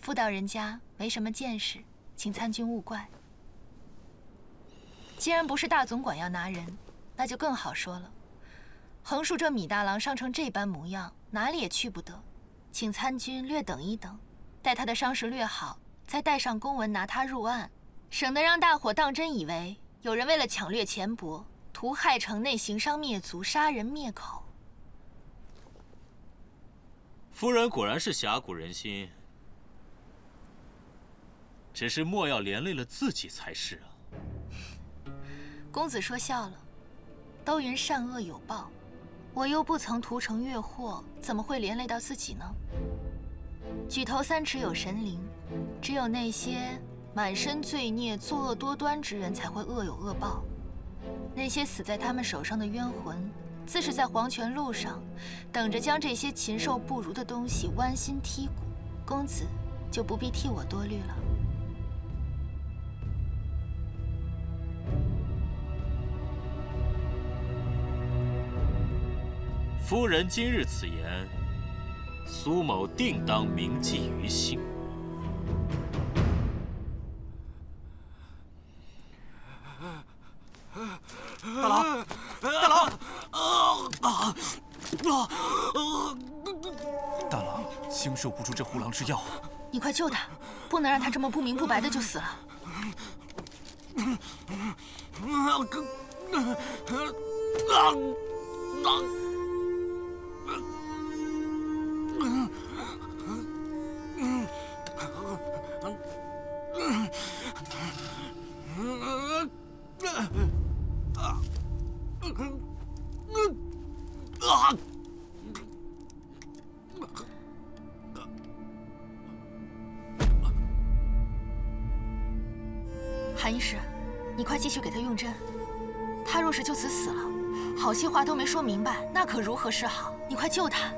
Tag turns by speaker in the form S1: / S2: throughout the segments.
S1: 妇道人家没什么见识，请参军勿怪。既然不是大总管要拿人，那就更好说了。横竖这米大郎伤成这般模样，哪里也去不得，请参军略等一等，待他的伤势略好，再带上公文拿他入案，省得让大伙当真以为有人为了抢掠钱帛，屠害城内行商灭族，杀人灭口。
S2: 夫人果然是侠骨仁心，只是莫要连累了自己才是啊。
S1: 公子说笑了，都云善恶有报，我又不曾屠城越货，怎么会连累到自己呢？举头三尺有神灵，只有那些满身罪孽、作恶多端之人才会恶有恶报。那些死在他们手上的冤魂，自是在黄泉路上，等着将这些禽兽不如的东西剜心剔骨。公子就不必替我多虑了。
S2: 夫人今日此言，苏某定当铭记于心。
S3: 大郎，大郎，大郎，经受不住这虎狼之药，
S1: 你快救他，不能让他这么不明不白的就死了。韩医师，你快继续给他用针。他若是就此死了，好些话都没说明白，那可如何是好？你快救他！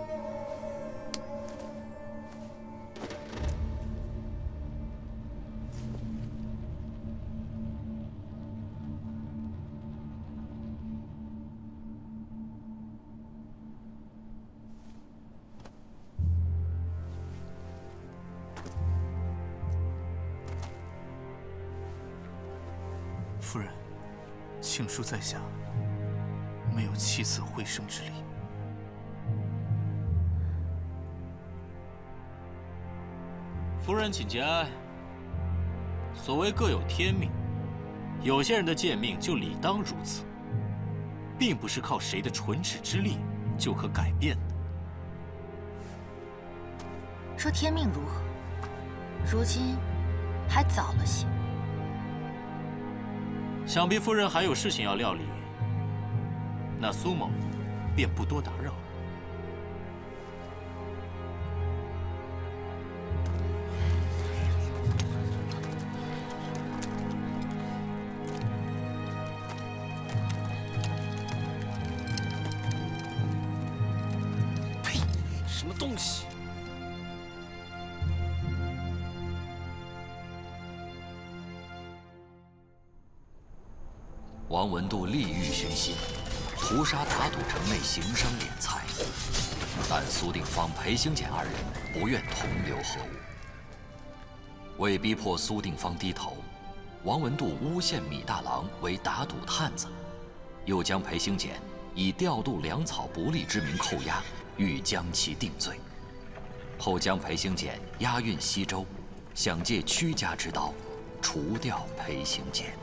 S3: 夫人，请恕在下没有弃子回生之理。
S2: 夫人请节哀。所谓各有天命，有些人的贱命就理当如此，并不是靠谁的唇齿之力就可改变的。
S1: 说天命如何？如今还早了些。
S2: 想必夫人还有事情要料理，那苏某便不多打扰。
S3: 呸！什么东西？
S4: 王文度利欲熏心，屠杀打赌城内行商敛财，但苏定方、裴行俭二人不愿同流合污。为逼迫苏定方低头，王文度诬陷米大郎为打赌探子，又将裴行俭以调度粮草不利之名扣押，欲将其定罪。后将裴行俭押运西州，想借屈家之道除掉裴行俭。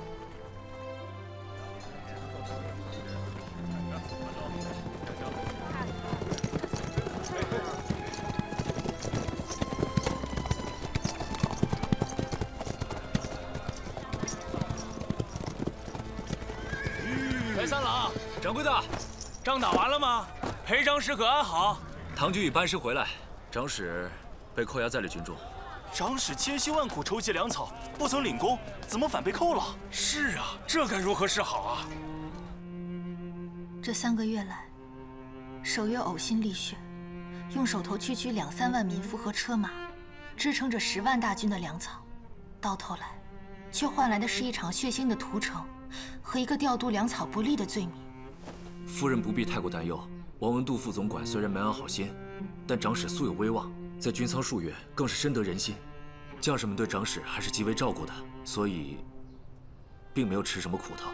S5: 裴三郎，掌柜的，仗打完了吗？裴长史可安好？
S6: 唐军已班师回来，长史被扣押在了军中。
S3: 长史千辛万苦筹集粮草，不曾领功，怎么反被扣了？
S5: 是啊，这该如何是好啊？
S1: 这3个月来，守约呕心沥血，用手头区区2、3万民夫和车马，支撑着10万大军的粮草，到头来，却换来的是一场血腥的屠城和一个调度粮草不利的罪名。
S6: 夫人不必太过担忧。王文度副总管虽然没安好心，但长史素有威望，在军仓数月更是深得人心。将士们对长史还是极为照顾的，所以并没有吃什么苦头。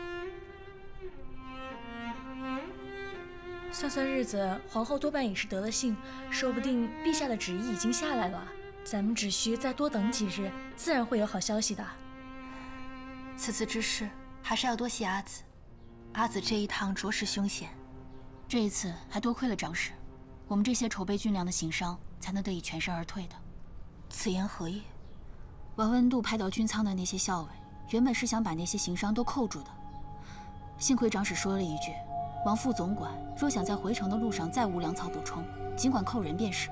S7: 算算日子，皇后多半也是得了信，说不定陛下的旨意已经下来了。咱们只需再多等几日，自然会有好消息的。
S1: 此次之事，还是要多谢阿紫。阿紫这一趟着实凶险，
S8: 这一次还多亏了长史，我们这些筹备军粮的行商才能得以全身而退的。
S1: 此言何意？
S8: 王温度派到军仓的那些校尉，原本是想把那些行商都扣住的，幸亏长史说了一句：“王副总管若想在回城的路上再无粮草补充，尽管扣人便是。”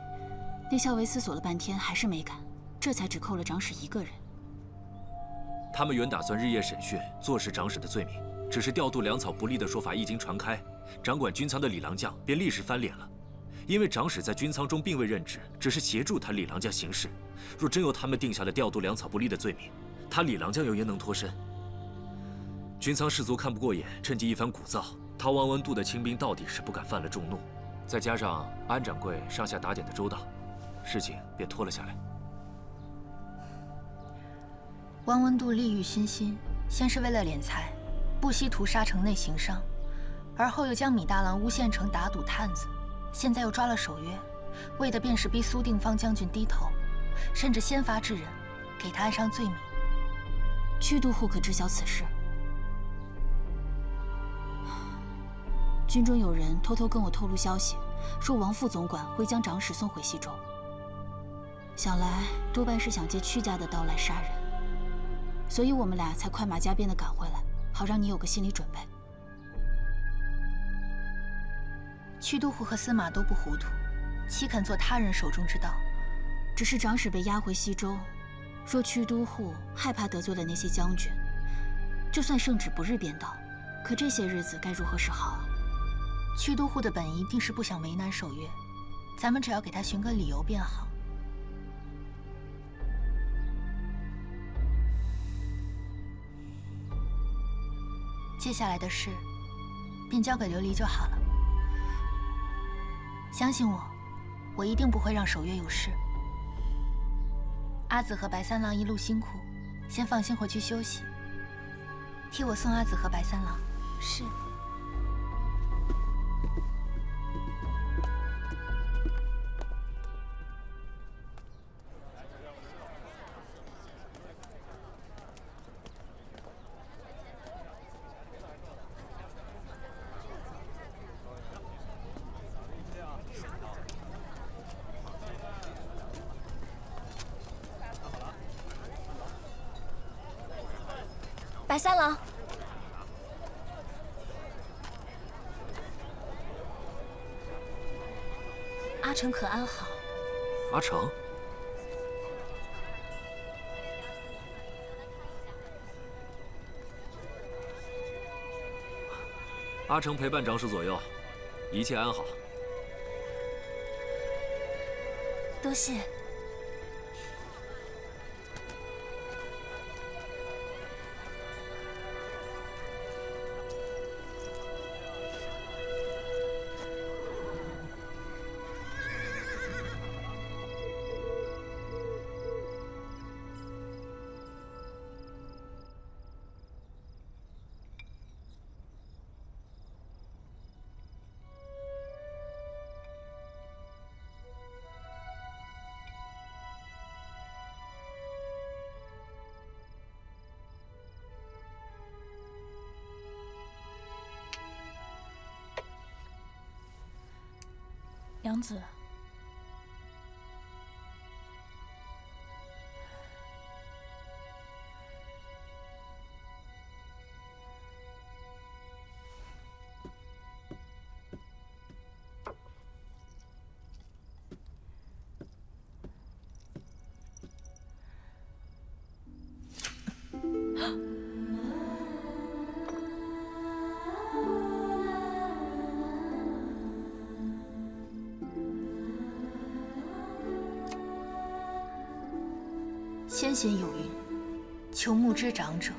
S8: 那校尉思索了半天，还是没敢，这才只扣了长史一个人。
S6: 他们原打算日夜审讯，坐实长史的罪名，只是调度粮草不利的说法一经传开，掌管军仓的李郎将便立时翻脸了。因为长史在军仓中并未任职，只是协助他李郎将行事。若真由他们定下了调度粮草不利的罪名，他李郎将又焉能脱身？军仓士卒看不过眼，趁机一番鼓噪。逃亡温度的清兵到底是不敢犯了众怒，再加上安掌柜上下打点的周到，事情便拖了下来。
S1: 汪温度利欲熏心，先是为了敛财，不惜屠杀城内行商，而后又将米大郎诬陷成打赌探子，现在又抓了守约，为的便是逼苏定方将军低头，甚至先发制人，给他安上罪名。
S8: 屈都护可知晓此事？军中有人偷偷跟我透露消息，说王副总管会将长史送回西州。想来多半是想借屈家的刀来杀人，所以我们俩才快马加鞭地赶回来，好让你有个心理准备。
S1: 屈都护和司马都不糊涂，岂肯做他人手中之刀？
S8: 只是长史被押回西州，若屈都护害怕得罪了那些将军，就算圣旨不日便到，可这些日子该如何是好啊？
S1: 屈都护的本意定是不想为难守约，咱们只要给他寻个理由便好。接下来的事，便交给琉璃就好了。相信我，我一定不会让守约有事。阿紫和白三郎一路辛苦，先放心回去休息。替我送阿紫和白三郎。
S8: 是。
S7: 白三郎，
S8: 阿成可安好？
S6: 阿成，阿成陪伴长史左右，一切安好。
S8: 多谢。
S7: 娘子，
S1: 先贤有云：求木之长者，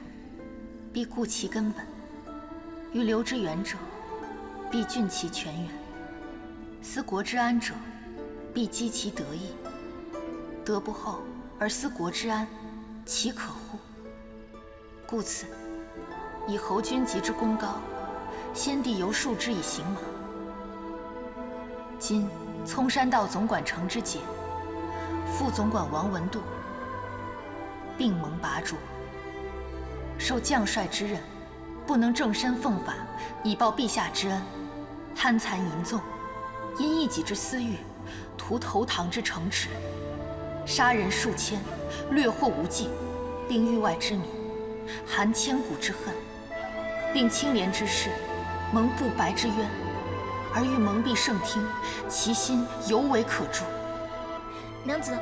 S1: 必固其根本；欲留之远者，必峻其泉源；思国之安者，必积其德义。德不厚，而思国之安，其可乎？故此，以侯君集之功高，先帝犹恕之以刑马。今葱山道总管程之节，副总管王文度并蒙拔擢，受将帅之任，不能正身奉法，以报陛下之恩，贪残淫纵，因一己之私欲，图投唐之城池，杀人数千，掠获无尽，并域外之民，含千古之恨，并清廉之士，蒙不白之冤，而欲蒙蔽圣听，其心犹为可诛。
S7: 娘子，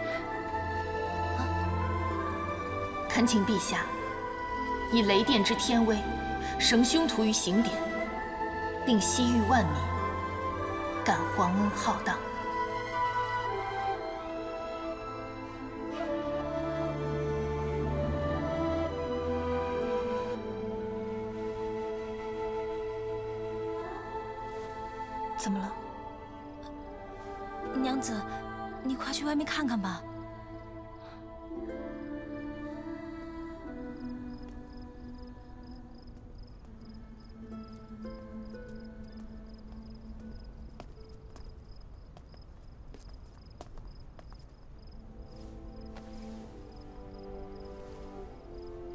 S1: 恳请陛下以雷电之天威，绳凶徒于刑典，并西域万民，感皇恩浩荡。怎么了？
S8: 娘子，你快去外面看看吧。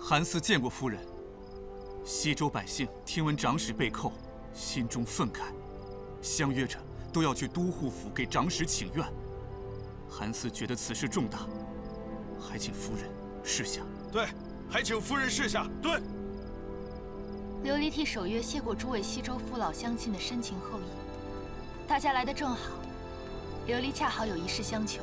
S3: 韩嗣见过夫人。西周百姓听闻长史被扣，心中愤慨，相约着都要去都护府给长史请愿。韩嗣觉得此事重大，还请夫人示下。
S9: 对，还请夫人示下。对。
S1: 琉璃替守约谢过诸位西周父老乡亲的深情厚谊，大家来得正好，琉璃恰好有一事相求。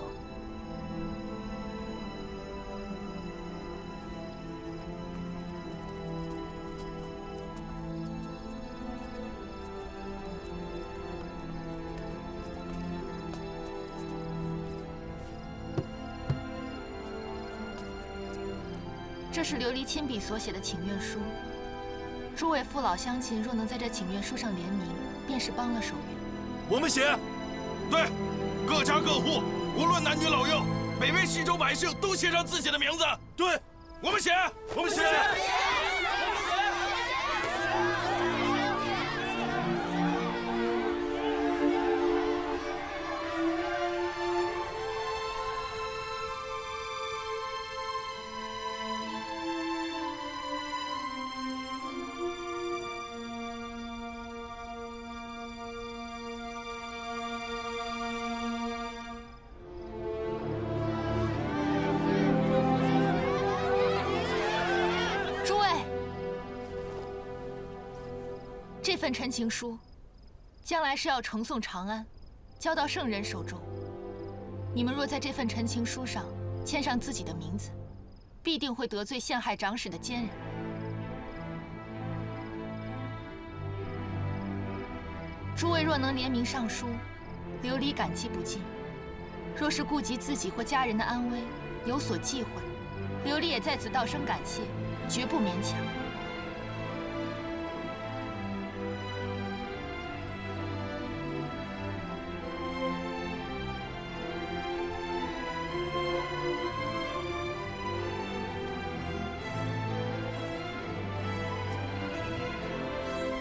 S1: 这是琉璃亲笔所写的请愿书。诸位父老乡亲若能在这请愿书上联名，便是帮了守约。
S9: 我们写。对，各家各户，无论男女老幼，每位西周百姓都写上自己的名字。对，我们写。我们写。这份陈情书，将来是要呈送长安，交到圣人手中。你们若在这份陈情书上签上自己的名字，必定会得罪陷害长史的奸人。诸位若能联名上书，琉璃感激不尽；若是顾及自己或家人的安危，有所忌讳，琉璃也在此道声感谢，绝不勉强。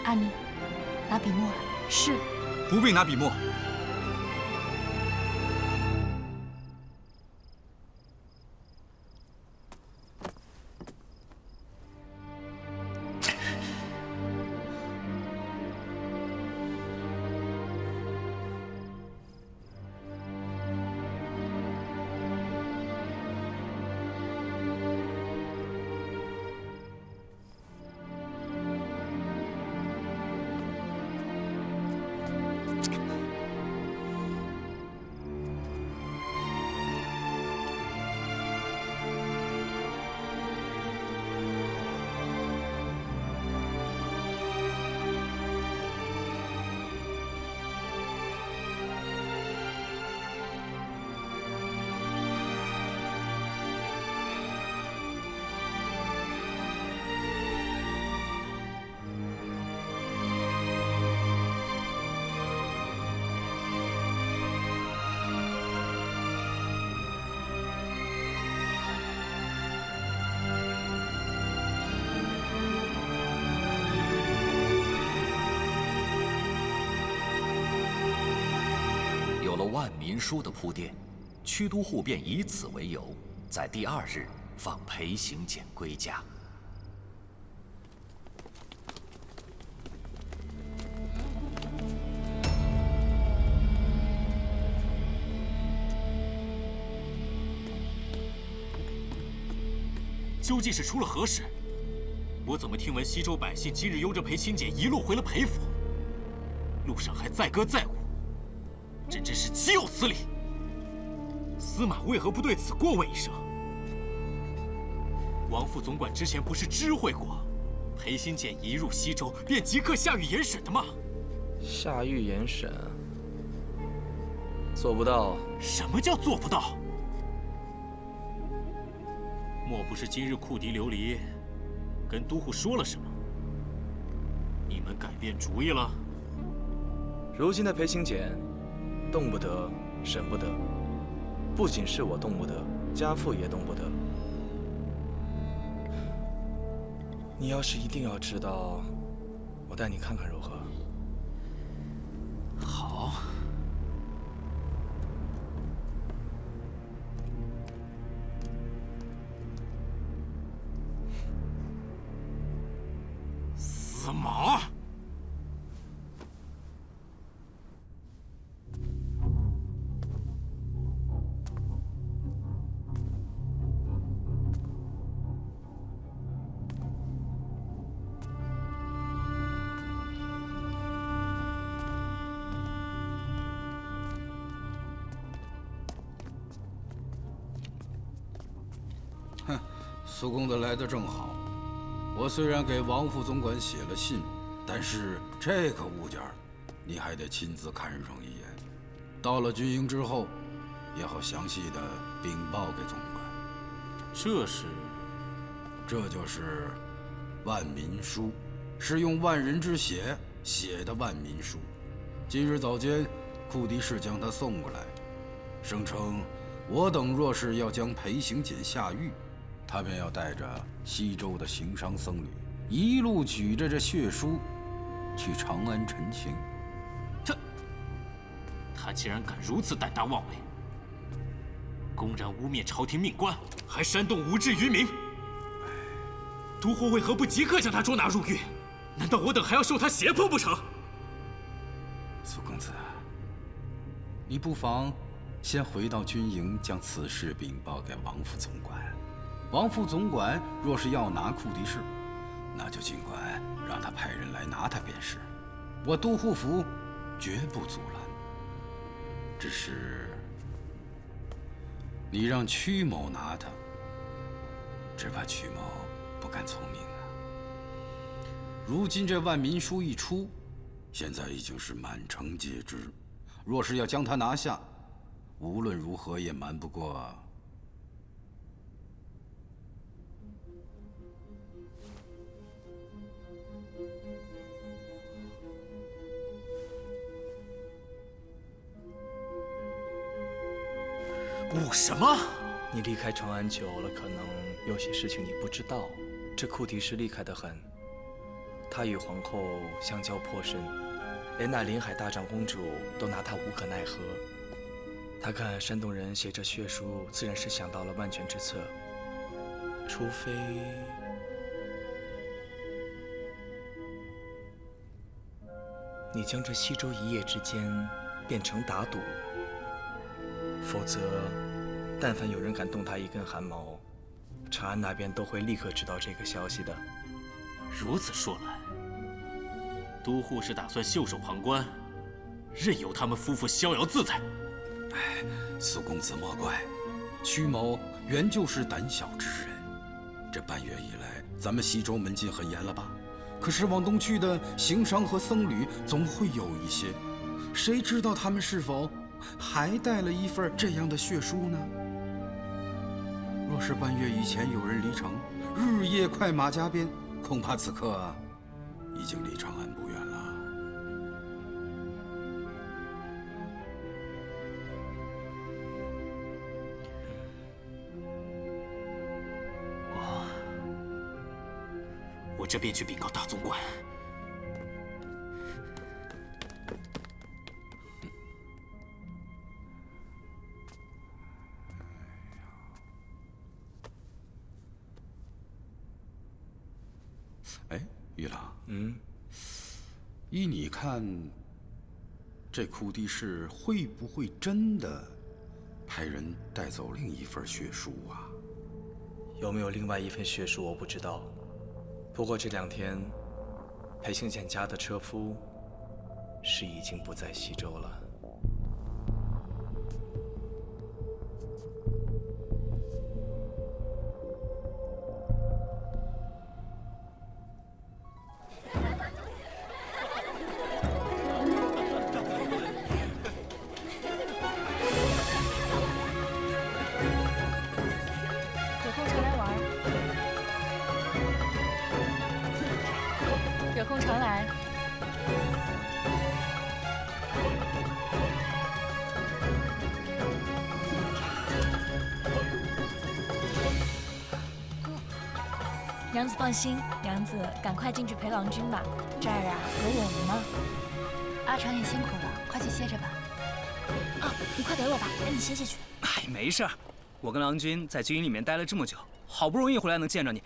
S9: 阿妮，拿笔墨来。
S8: 是。
S3: 不必拿笔墨。
S4: 万民书的铺垫，屈都护便以此为由，在第2日放裴行俭归家。
S2: 究竟是出了何事？我怎么听闻西周百姓今日由着裴行俭一路回了裴府，路上还载歌载舞，这真是岂有此理！司马为何不对此过问一声？王副总管之前不是知会过，裴行俭一入西周便即刻下狱严审的吗？
S5: 下狱严审，做不到。
S2: 什么叫做不到？莫不是今日库敌流离，跟都护说了什么？你们改变主意了？
S5: 如今的裴行俭，动不得，审不得。不仅是我动不得，家父也动不得。你要是一定要知道，我带你看看如何？
S2: 好。司马，
S10: 哼，苏公子来得正好。我虽然给王副总管写了信，但是这个物件你还得亲自看上一眼。到了军营之后，也好详细的禀报给总管。这就是万民书，是用万人之血写的万民书。今日早间，库迪氏将它送过来，声称我等若是要将裴行俭下狱，他便要带着西周的行商僧侣，一路举着这血书去长安陈情。
S2: 他竟然敢如此胆大妄为，公然污蔑朝廷命官，还煽动无知愚民。都护为何不即刻将他捉拿入狱？难道我等还要受他胁迫不成？
S10: 苏公子，你不妨先回到军营，将此事禀报给王副总管。王副总管若是要拿库迪氏，那就尽管让他派人来拿他便是。我都护府绝不阻拦。只是你让曲某拿他，只怕曲某不敢从命啊。如今这万民书一出，现在已经是满城皆知。若是要将他拿下，无论如何也瞒不过
S2: 误什么？
S5: 你离开长安久了，可能有些事情你不知道。这库迪氏厉害得很，他与皇后相交颇深，连那临海大长公主都拿他无可奈何。他看山东人写这血书，自然是想到了万全之策，除非你将这西周一夜之间变成打赌，否则但凡有人敢动他一根汗毛，长安那边都会立刻知道这个消息的。
S2: 如此说来，都护是打算袖手旁观，任由他们夫妇逍遥自在？
S10: 哎，苏公子莫怪，曲某原就是胆小之人。这半月以来，咱们西周门禁很严了吧？可是往东去的行商和僧侣总会有一些，谁知道他们是否还带了一份这样的血书呢？若是半月以前有人离城，日夜快马加鞭，恐怕此刻已经离长安不远了。
S2: 我这便去禀告大总管。
S10: 哎，玉郎，依你看，这库地氏会不会真的派人带走另一份血书啊？
S5: 有没有另外一份血书我不知道，不过这2天，裴行俭家的车夫是已经不在西周了。
S7: 有空常来。娘子放心，娘子赶快进去陪郎君吧，这儿啊有我们呢。
S1: 阿长也辛苦了，快去歇着吧。
S8: 啊，你快给我吧，赶紧歇下去。
S11: 哎，没事儿，我跟郎君在军营里面待了这么久，好不容易回来能见着你。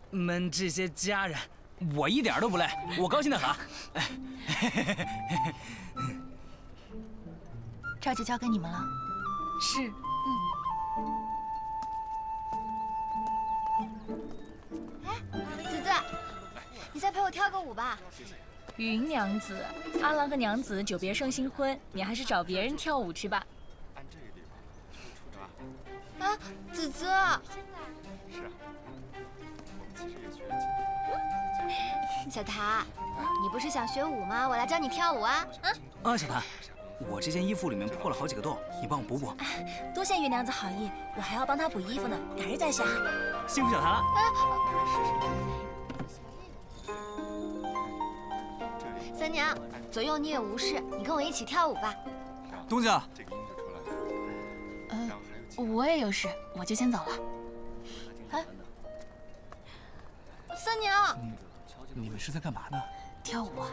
S11: 们这些家人，我一点都不累，我高兴得很。
S1: 这就交给你们了。
S7: 是。
S12: 子子，你再陪我跳个舞吧。
S7: 云娘子，阿郎和娘子久别生新婚，你还是找别人跳舞去吧。
S12: 啊，子子。是啊。小谭，你不是想学舞吗？我来教你跳舞啊！
S11: 啊，小谭，我这件衣服里面破了好几个洞，你帮我补补。
S8: 多谢云娘子好意，我还要帮她补衣服呢，改日再学。
S11: 辛苦小谭了。
S12: 三娘，左右你也无事，你跟我一起跳舞吧。
S3: 东家，
S8: 我也有事，我就先走了。
S12: 哎，三娘，
S3: 你们是在干嘛呢？
S8: 跳舞啊。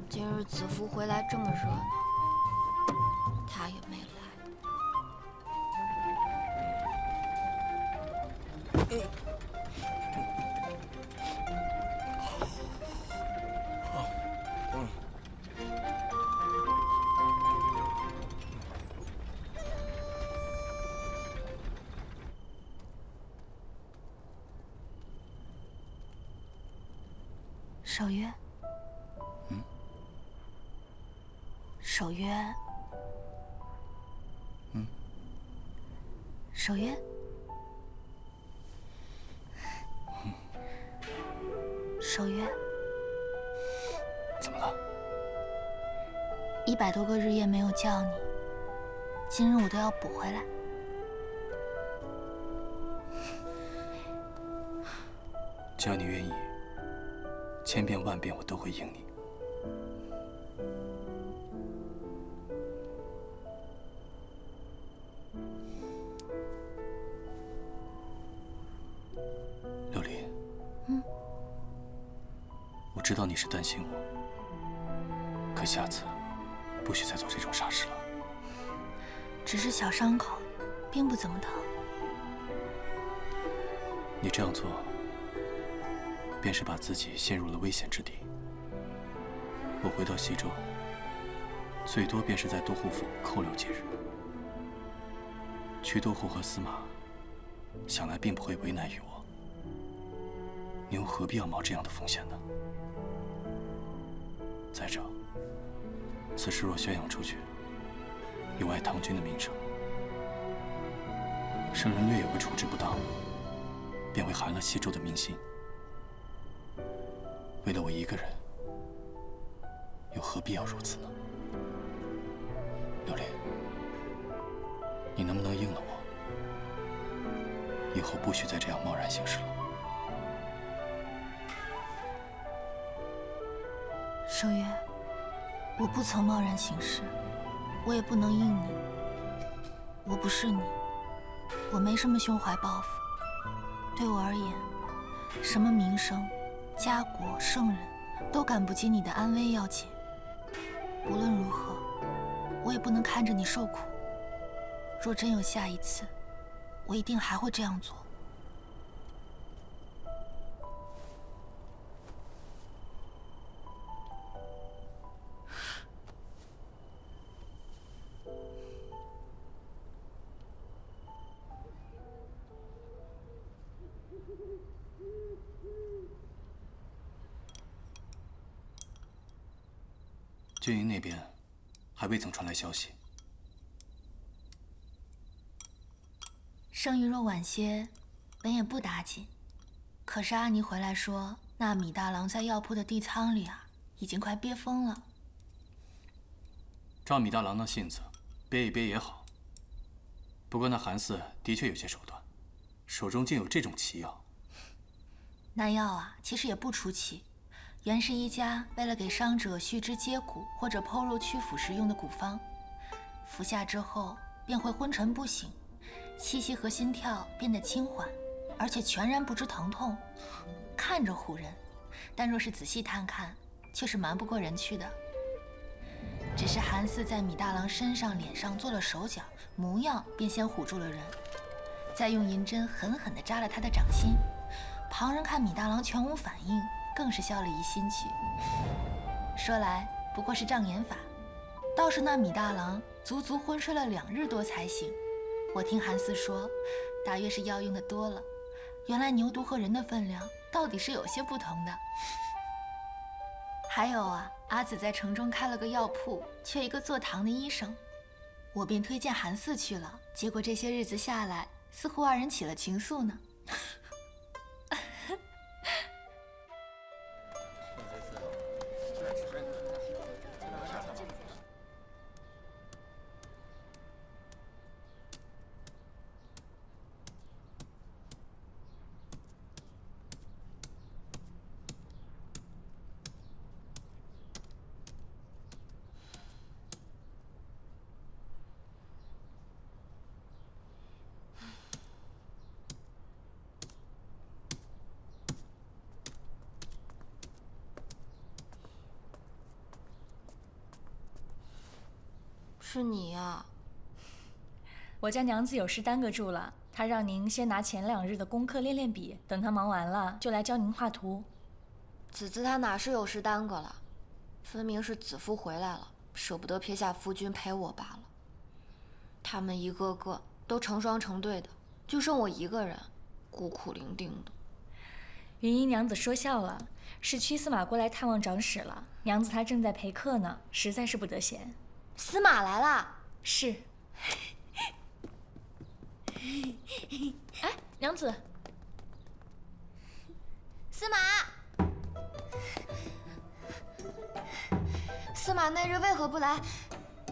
S12: 今日子服回来这么热闹，他也没来。
S1: 守约。守约。守约。守约。
S3: 怎么了
S1: ？100多个日夜没有叫你，今日我都要补回来。
S3: 只要你愿意，千遍万遍我都会应你。琉璃，我知道你是担心我，可下次不许再做这种傻事了。
S1: 只是小伤口，并不怎么疼。
S3: 你这样做，便是把自己陷入了危险之地。我回到西周，最多便是在都护府扣留几日。瞿都护和司马，想来并不会为难于我。你又何必要冒这样的风险呢？再者，此事若宣扬出去，有碍唐军的名声，圣人略有个处置不当，便会寒了西周的民心。为了我一个人，又何必要如此呢？琉璃，你能不能应了我？以后不许再这样贸然行事了。
S1: 守约，我不曾贸然行事，我也不能应你。我不是你，我没什么胸怀抱负。对我而言，什么名声、家国、圣人，都赶不及你的安危要紧。无论如何，我也不能看着你受苦。若真有下一次，我一定还会这样做。
S3: 军营那边还未曾传来消息。
S1: 生意若晚些，本也不打紧。可是阿尼回来说，那米大郎在药铺的地仓里啊，已经快憋疯了。
S3: 照米大郎那性子，憋一憋也好。不过那韩四的确有些手段，手中竟有这种奇药。
S1: 那药啊，其实也不出奇。原是一家为了给伤者续肢接骨或者剖肉屈腹时用的古方，服下之后便会昏沉不醒，气息和心跳变得轻缓，而且全然不知疼痛，看着唬人，但若是仔细探看，却是瞒不过人去的。只是韩四在米大郎身上、脸上做了手脚，模样便先唬住了人，再用银针狠狠地扎了他的掌心。旁人看米大郎全无反应，更是笑了疑心去。说来不过是障眼法，倒是那米大郎足足昏睡了2日多才醒。我听韩四说，大约是药用的多了。原来牛犊和人的分量到底是有些不同的。还有啊，阿紫在城中开了个药铺，缺一个做糖的医生，我便推荐韩四去了。结果这些日子下来，似乎2人起了情愫呢。
S12: 是你呀。
S7: 我家娘子有事耽搁住了，她让您先拿前2日的功课练练笔，等她忙完了就来教您画图。
S12: 子子她哪是有事耽搁了，分明是子夫回来了，舍不得撇下夫君陪我罢了。他们一个个都成双成对的，就剩我一个人，孤苦伶仃的。
S7: 云姨娘子说笑了，是屈司马过来探望长史了，娘子她正在陪客呢，实在是不得闲。
S12: 司马来啦！
S7: 是。哎，娘子。
S12: 司马，司马那日为何不来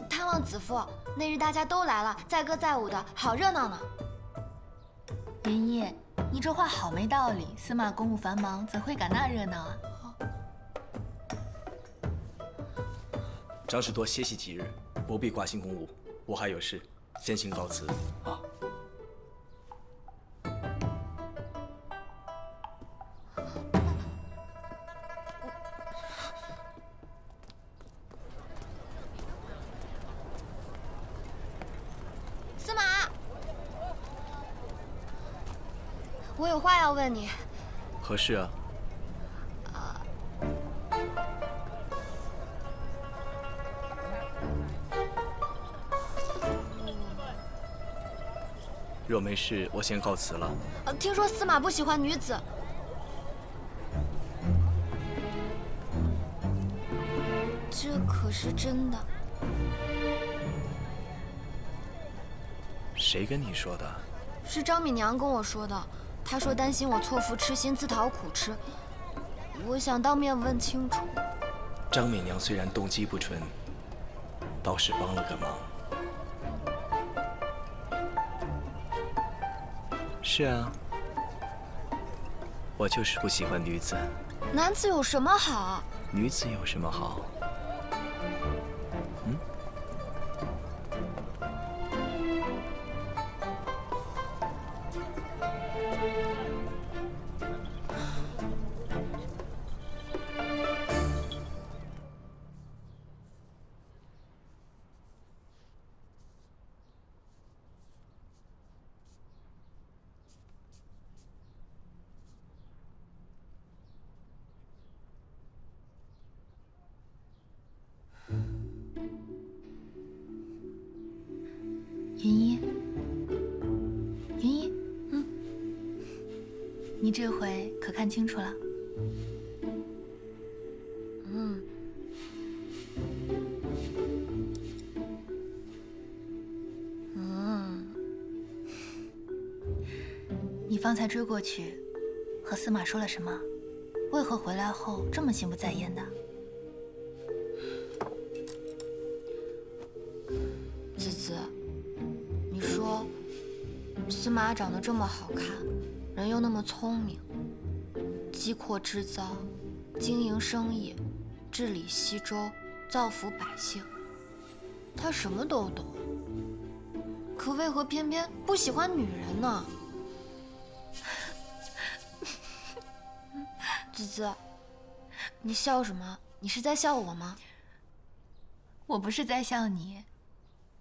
S12: 探望子夫？那日大家都来了，载歌载舞的，好热闹呢。
S1: 云烨，你这话好没道理。司马公务繁忙，怎会赶那热闹啊？
S5: 长史多歇息几日，不必挂心公务。我还有事，先行告辞。啊。
S12: 司马，我有话要问你。
S5: 何事啊？若没事，我先告辞了。
S12: 听说司马不喜欢女子，这可是真的？
S5: 谁跟你说的？
S12: 是张敏娘跟我说的。她说担心我错付痴心，自讨苦吃。我想当面问清楚。
S5: 张敏娘虽然动机不纯，倒是帮了个忙。是啊，我就是不喜欢女子。
S12: 男子有什么好？
S5: 女子有什么好？嗯？
S1: 你这回可看清楚了？你方才追过去，和司马说了什么？为何回来后这么心不在焉的？
S12: 子子，你说司马长得这么好看，人又那么聪明，机阔织造，经营生意，治理西周，造福百姓，他什么都懂，可为何偏偏不喜欢女人呢？子子，你笑什么？你是在笑我吗？
S1: 我不是在笑你，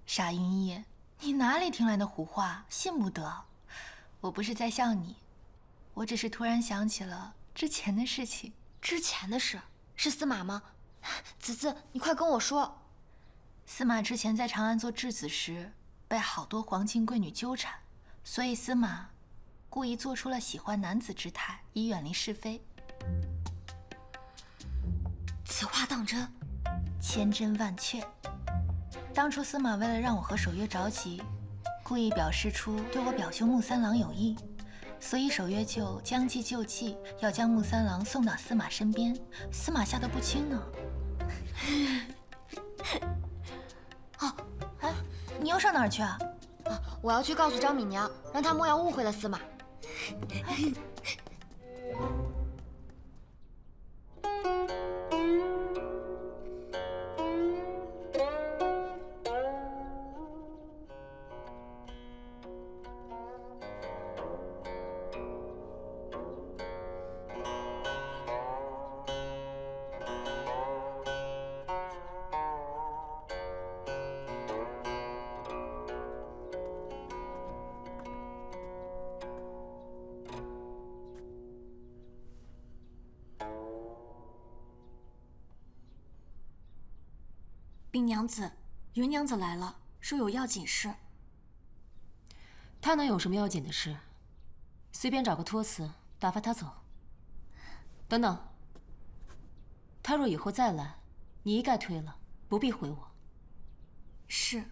S1: 傻云逸，你哪里听来的胡话？信不得。我不是在笑你，我只是突然想起了之前的事情。
S12: 之前的事是司马吗？子子，你快跟我说。
S1: 司马之前在长安做质子时，被好多皇亲贵女纠缠，所以司马故意做出了喜欢男子之态，以远离是非。
S12: 此话当真？
S1: 千真万确。当初司马为了让我和守约着急，故意表示出对我表兄穆三郎有意，所以守约就将计就计，要将穆三郎送到司马身边。司马吓得不轻呢。
S12: 哦，
S1: 哎，你又上哪儿去啊？
S12: 我要去告诉张敏娘，让她莫要误会了司马。
S8: 禀娘子，云娘子来了，说有要紧事。
S13: 她能有什么要紧的事？随便找个托词打发她走。等等，她若以后再来，你一概推了，不必回我。
S8: 是。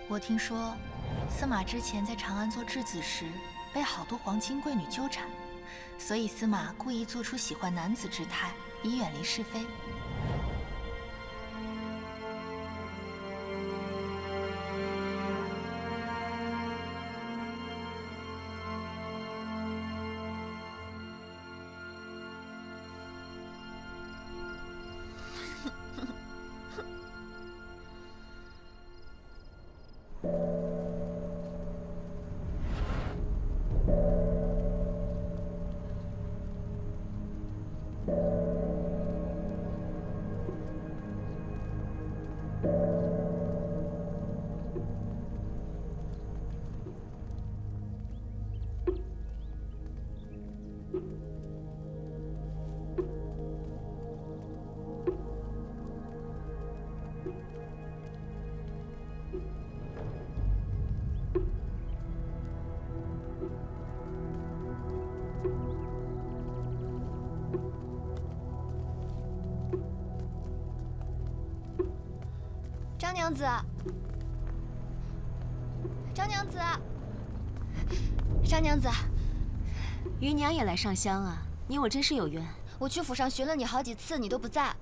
S1: 我听说，司马之前在长安做质子时，被好多皇亲贵女纠缠，所以司马故意做出喜欢男子之态，以远离是非。
S12: 张娘子，张娘子，张娘子，
S13: 芸娘也来上香啊！你我真是有缘。
S12: 我去府上寻了你好几次，你都不在。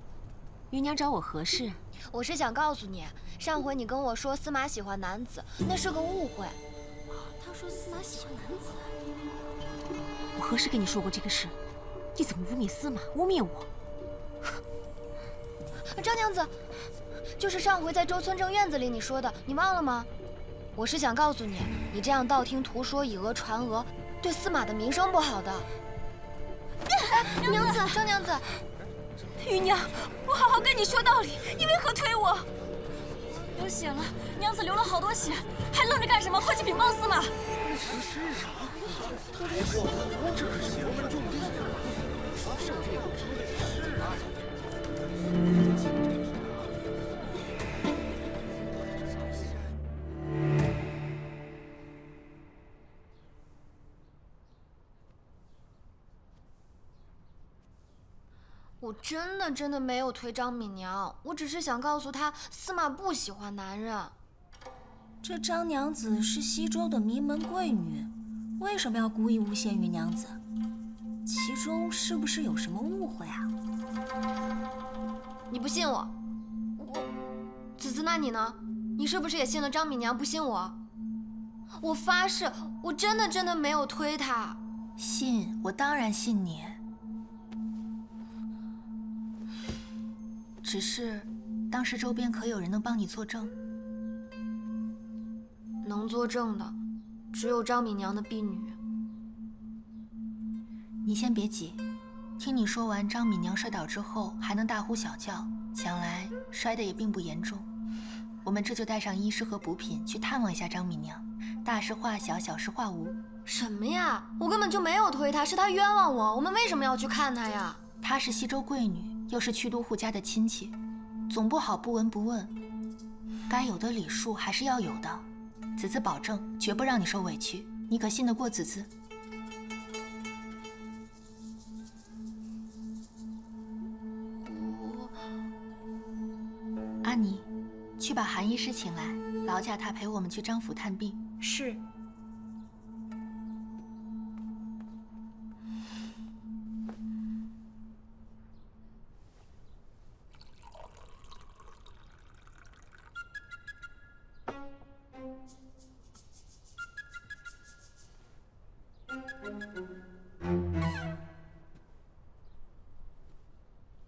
S13: 芸娘找我何事？
S12: 我是想告诉你，上回你跟我说司马喜欢男子，那是个误会。
S8: 他说司马喜欢男子。
S13: 我何时跟你说过这个事？你怎么污蔑司马，污蔑我？
S12: 张娘子，就是上回在周村正院子里你说的，你忘了吗？我是想告诉你，你这样道听途说、以讹传讹，对司马的名声不好的。娘子，张娘子，
S7: 余娘，我好好跟你说道理，你为何推我？流血了，娘子流了好多血，还愣着干什么？快去禀报司马！
S12: 我真的没有推张敏娘，我只是想告诉她，司马不喜欢男人。
S7: 这张娘子是西周的名门贵女，为什么要故意诬陷余娘子？其中是不是有什么误会啊？
S12: 你不信我？子子，那你呢？你是不是也信了张敏娘，不信我？我发誓，我真的没有推她。
S1: 信，我当然信你。只是，当时周边可有人能帮你作证？
S12: 能作证的，只有张敏娘的婢女。
S1: 你先别急，听你说完张敏娘摔倒之后还能大呼小叫，想来摔得也并不严重。我们这就带上医师和补品去探望一下张敏娘，大事化小，小事化无。
S12: 什么呀？我根本就没有推她，是她冤枉我。我们为什么要去看她呀？
S1: 她是西周贵女，又是去都护家的亲戚，总不好不闻不问。该有的礼数还是要有的。子子保证绝不让你受委屈，你可信得过子子？阿妮，去把韩医师请来，劳驾他陪我们去张府探病。
S7: 是。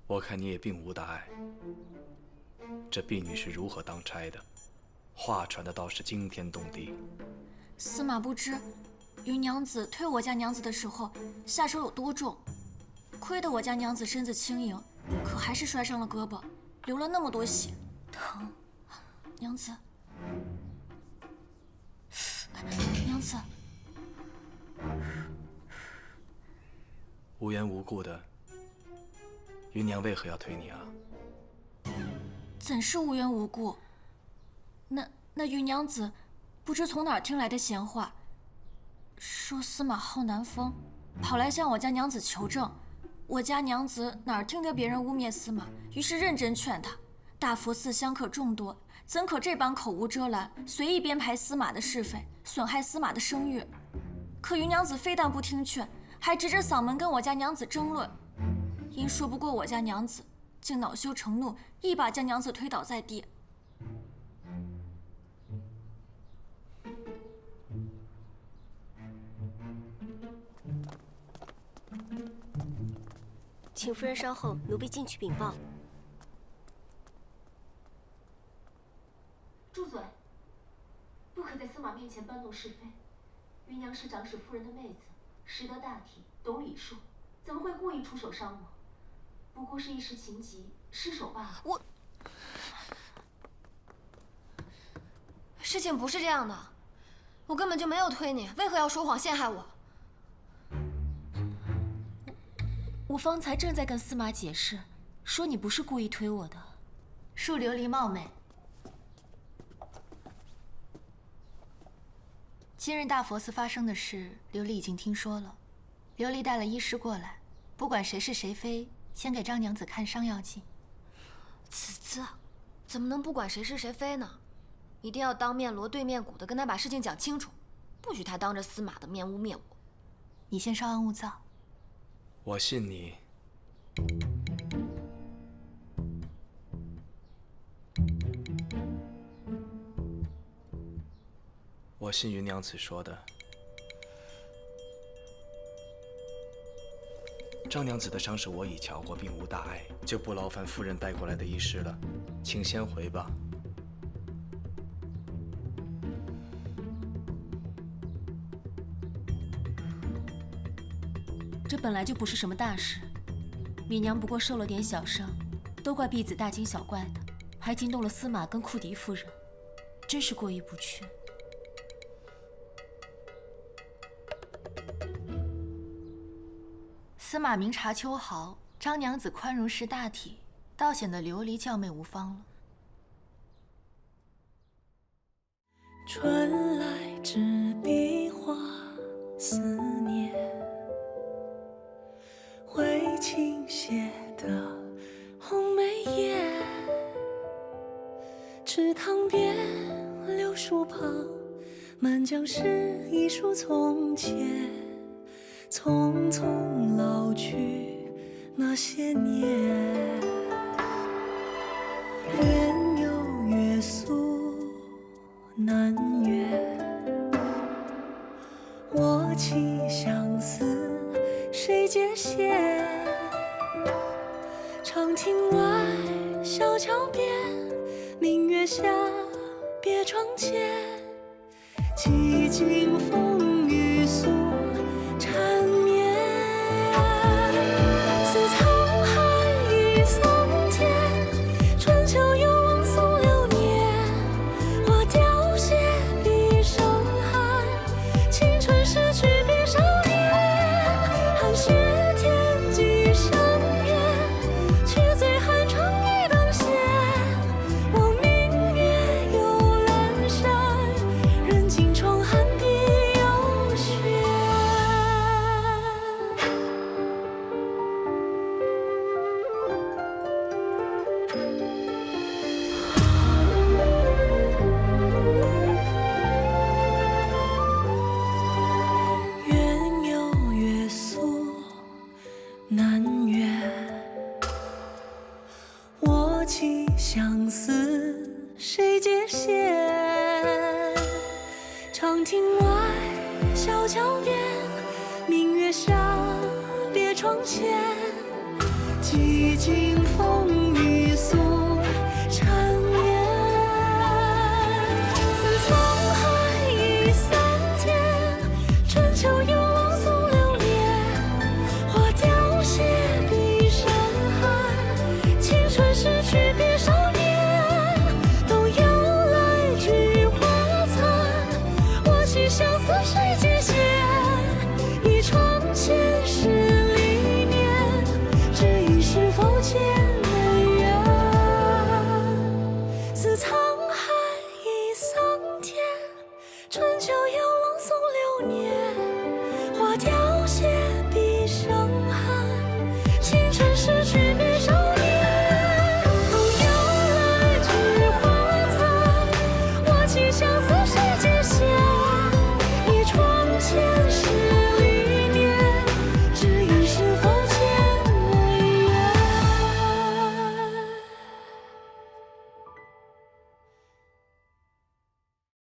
S5: 我看你也并无大碍。这婢女是如何当差的？话传的倒是惊天动地。
S7: 司马不知，余娘子推我家娘子的时候，下手有多重。亏得我家娘子身子轻盈，可还是摔伤了胳膊，流了那么多血，疼。娘子，娘子，
S5: 无缘无故的，余娘为何要推你啊？
S7: 怎是无缘无故？那余娘子不知从哪儿听来的闲话，说司马好男风，跑来向我家娘子求证。我家娘子哪儿听得别人污蔑司马，于是认真劝他。大佛寺香客众多，怎可这般口无遮拦，随意编排司马的是非，损害司马的声誉？可余娘子非但不听劝，还直着嗓门跟我家娘子争论。因说不过我家娘子，竟恼羞成怒，一把将娘子推倒在地。
S14: 请夫人稍后，奴婢进去禀报。
S15: 住嘴！不可在司马面前搬弄是非。余娘是长史夫人的妹子，识得大体，懂礼数，怎么会故意出手伤我？不过是一时情急，失手罢了。
S12: 事情不是这样的，我根本就没有推你，为何要说谎陷害我？
S13: 我方才正在跟司马解释，说你不是故意推我的。
S1: 恕琉璃冒昧。今日大佛寺发生的事，琉璃已经听说了。琉璃带了医师过来，不管谁是谁非，先给张娘子看伤要紧。
S12: 子子，怎么能不管谁是谁非呢？一定要当面锣对面鼓的跟他把事情讲清楚，不许他当着司马的面污蔑我。
S1: 你先稍安勿躁。
S5: 我信你。我信余娘子说的。张娘子的伤势我已瞧过，并无大碍，就不劳烦夫人带过来的医师了，请先回吧。
S13: 这本来就不是什么大事，敏娘不过受了点小伤，都怪婢子大惊小怪的，还惊动了司马跟库迪夫人，真是过意不去。
S1: 司马明察秋毫，张娘子宽容识大体，倒显得琉璃娇媚无方了。
S16: 春来执笔画思念，挥青写的红梅叶。池塘边，柳树旁，满江诗一书从前。匆匆老去那些年，愿有月宿南园。我寄相思谁解写？长亭外，小桥边，明月下，别窗前。几经风雨宿缠绵，似沧海一桑田。春秋又望溯流年，花凋谢笔生寒。青春逝去别少年，寒雪天际山月，却醉寒长一灯闲。望明月有阑珊，人尽窗寒碧有雪。愿有月宿南园，我寄相思谁解写？长亭外，小桥边，明月下，别窗前。几经风雨宿缠绵，似沧海一桑田。春秋又望溯流年，花凋谢笔生寒。青春逝去别少年，都有来菊花残。我寄相思谁解写？一窗前是历年，只疑是否见美缘。似沧海一桑田，春秋又望溯流年。